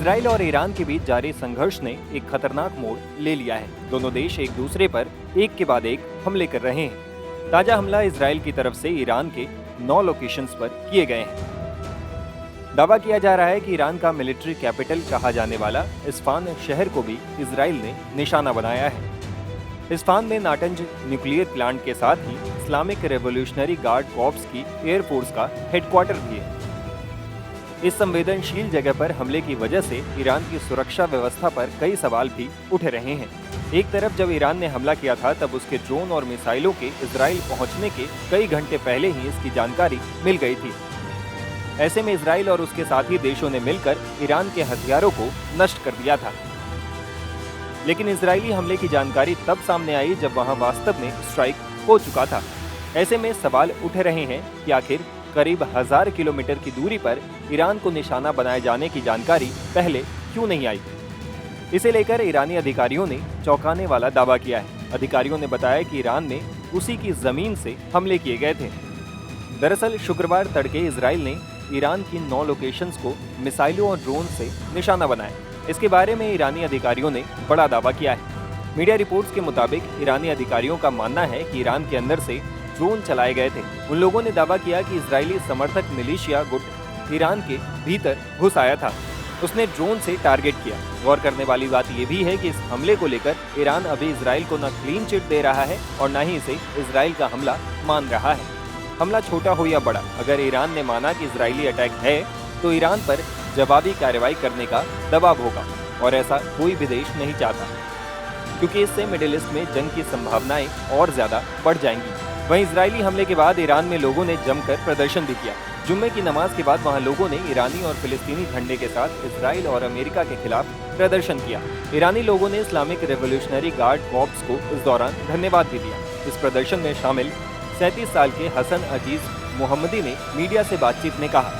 Israel और Iran के बीच जारी संघर्ष ने एक खतरनाक मोड़ ले लिया है। दोनों देश एक दूसरे पर एक के बाद एक हमले कर रहे हैं। ताजा हमला इजराइल की तरफ से ईरान के 9 लोकेशंस पर किए गए हैं। दावा किया जा रहा है कि ईरान का मिलिट्री कैपिटल कहा जाने वाला इस्फान शहर को भी इजराइल ने निशाना बनाया है। इस्फान में नाटंज न्यूक्लियर प्लांट के साथ ही इस्लामिक रेवोल्यूशनरी गार्ड कॉर्प्स की एयरफोर्स का हेडक्वार्टर भी है। इस संवेदनशील जगह पर हमले की वजह से ईरान की सुरक्षा व्यवस्था पर कई सवाल भी उठ रहे हैं। एक तरफ जब ईरान ने हमला किया था तब उसके ड्रोन और मिसाइलों के इजराइल पहुंचने के कई घंटे पहले ही इसकी जानकारी मिल गई थी। ऐसे में इजराइल और उसके साथी देशों ने मिलकर ईरान के हथियारों को नष्ट कर दिया था। लेकिन इजरायली हमले की जानकारी तब सामने आई जब वहां वास्तव में स्ट्राइक हो चुका था। ऐसे में सवाल उठ रहे हैं कि आखिर करीब 1000 किलोमीटर की दूरी पर ईरान को निशाना बनाए जाने की जानकारी पहले क्यों नहीं आई। इसे लेकर ईरानी अधिकारियों ने चौंकाने वाला दावा किया है। अधिकारियों ने बताया कि ईरान में उसी की जमीन से हमले किए गए थे। दरअसल शुक्रवार तड़के इजराइल ने ईरान की 9 लोकेशंस को मिसाइलों और ड्रोन से निशाना बनाया। इसके बारे में ईरानी अधिकारियों ने बड़ा दावा किया है। मीडिया रिपोर्ट्स के मुताबिक ईरानी अधिकारियों का मानना है कि ईरान के अंदर से ड्रोन चलाए गए थे। उन लोगों ने दावा किया कि इजरायली समर्थक मिलिशिया गुट ईरान के भीतर घुस आया था। उसने ड्रोन से टारगेट किया। गौर करने वाली बात यह भी है कि इस हमले को लेकर ईरान अभी इजराइल को न क्लीन चिट दे रहा है और न ही इसे इजराइल का हमला मान रहा है। हमला छोटा हो या बड़ा, अगर ईरान ने माना कि इजरायली अटैक है तो ईरान पर जवाबी कार्रवाई करने का दबाव होगा और ऐसा कोई भी देश नहीं चाहता, क्योंकि इससे मिडिल ईस्ट में जंग की संभावनाएं और ज्यादा बढ़ जाएंगी। वहीं इजरायली हमले के बाद ईरान में लोगों ने जमकर प्रदर्शन भी किया। जुम्मे की नमाज के बाद वहां लोगों ने ईरानी और फिलिस्तीनी झंडे के साथ इजराइल और अमेरिका के खिलाफ प्रदर्शन किया। ईरानी लोगों ने इस्लामिक रेवोल्यूशनरी गार्ड कॉर्प्स को इस दौरान धन्यवाद भी दिया। इस प्रदर्शन में शामिल 37 साल के हसन अजीज मोहम्मदी ने मीडिया से बातचीत में कहा,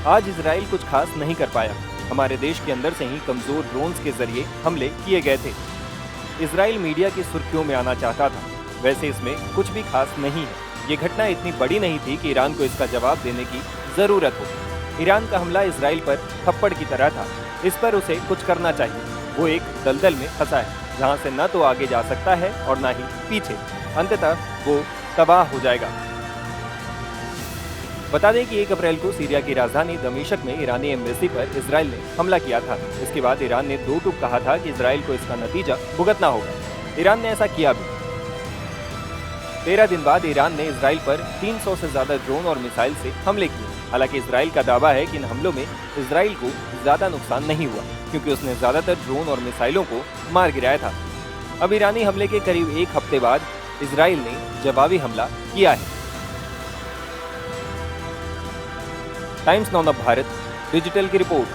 आज इजराइल कुछ खास नहीं कर पाया। हमारे देश के अंदर से ही कमजोर ड्रोन्स के जरिए हमले किए गए थे। इजराइल मीडिया की सुर्खियों में आना चाहता था। वैसे इसमें कुछ भी खास नहीं है। ये घटना इतनी बड़ी नहीं थी कि ईरान को इसका जवाब देने की जरूरत हो। ईरान का हमला इजराइल पर थप्पड़ की तरह था। इस पर उसे कुछ करना चाहिए। वो एक दलदल में फंसा है जहां से न तो आगे जा सकता है और न ही पीछे। अंततः वो तबाह हो जाएगा। बता दें कि 1 अप्रैल को सीरिया की राजधानी दमिश्क में ईरानी एम्बेसी पर इजराइल ने हमला किया था। इसके बाद ईरान ने 2 टूक कहा था कि इजराइल को इसका नतीजा भुगतना होगा। ईरान ने ऐसा किया भी। 13 दिन बाद ईरान ने इजराइल पर 300 से ज्यादा ड्रोन और मिसाइल से हमले किए। हालांकि इजराइल का दावा है कि इन हमलों में इजराइल को ज्यादा नुकसान नहीं हुआ, क्योंकि उसने ज्यादातर ड्रोन और मिसाइलों को मार गिराया था। अब ईरानी हमले के करीब 1 हफ्ते बाद इजराइल ने जवाबी हमला किया है। टाइम्स नाउ भारत डिजिटल की रिपोर्ट।